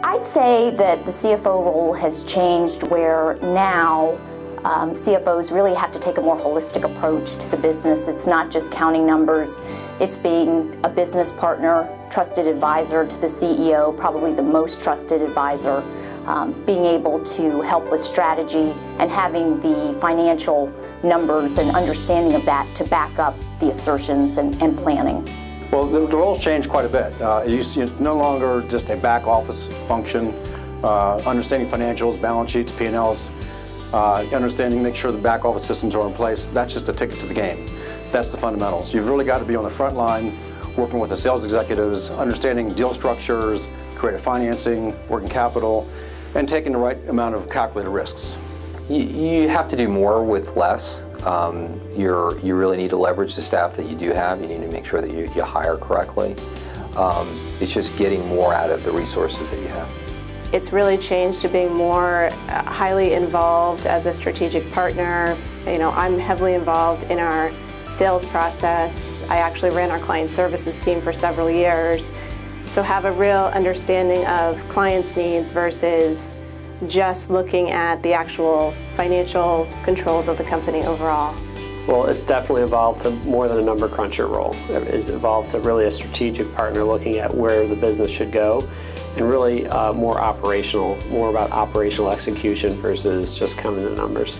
I'd say that the CFO role has changed where now CFOs really have to take a more holistic approach to the business. It's not just counting numbers, it's being a business partner, trusted advisor to the CEO, probably the most trusted advisor, being able to help with strategy and having the financial numbers and understanding of that to back up the assertions and planning. Well, the roles changed quite a bit. It's no longer just a back office function, understanding financials, balance sheets, P&Ls, make sure the back office systems are in place. That's just a ticket to the game. That's the fundamentals. You've really got to be on the front line, working with the sales executives, understanding deal structures, creative financing, working capital, and taking the right amount of calculated risks. You have to do more with less. You really need to leverage the staff that you do have. You need to make sure that you hire correctly. It's just getting more out of the resources that you have. It's really changed to being more highly involved as a strategic partner. I'm heavily involved in our sales process. I actually ran our client services team for several years. So have a real understanding of clients' needs versus just looking at the actual financial controls of the company overall. Well, it's definitely evolved to more than a number cruncher role. It's evolved to really a strategic partner looking at where the business should go, and really more about operational execution versus just counting the numbers.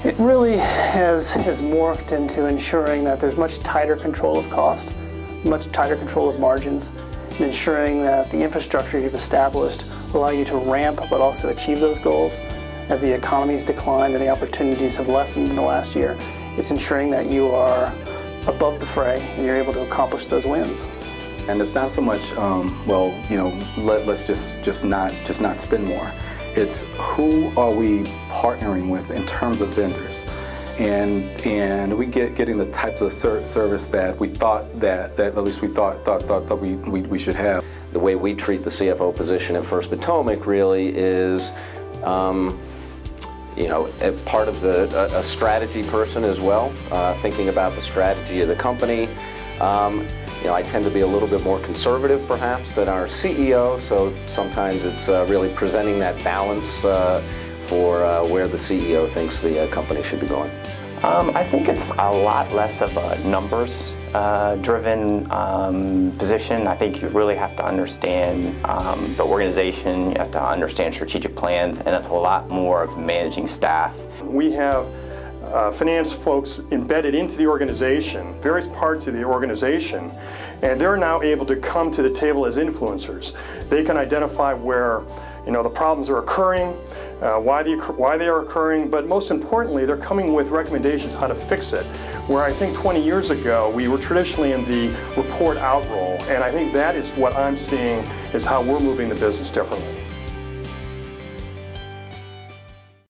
It really has morphed into ensuring that there's much tighter control of cost, much tighter control of margins, and ensuring that the infrastructure you've established will allow you to ramp but also achieve those goals. As the economy's declined and the opportunities have lessened in the last year, it's ensuring that you are above the fray and you're able to accomplish those wins. And it's not so much, let's just not spend more. It's who are we partnering with in terms of vendors, and we getting the types of service that we thought that at least we thought we should have. The way we treat the CFO position at First Potomac really is, a part of a strategy person as well, thinking about the strategy of the company. I tend to be a little bit more conservative perhaps than our CEO, so sometimes it's really presenting that balance for where the CEO thinks the company should be going. I think it's a lot less of a numbers-driven position. I think you really have to understand the organization, you have to understand strategic plans, and it's a lot more of managing staff. We have finance folks embedded into the organization, various parts of the organization, and they're now able to come to the table as influencers. They can identify where the problems are occurring, why they are occurring, but most importantly, they're coming with recommendations how to fix it. Where I think 20 years ago, we were traditionally in the report out role, and I think that is what I'm seeing is how we're moving the business differently.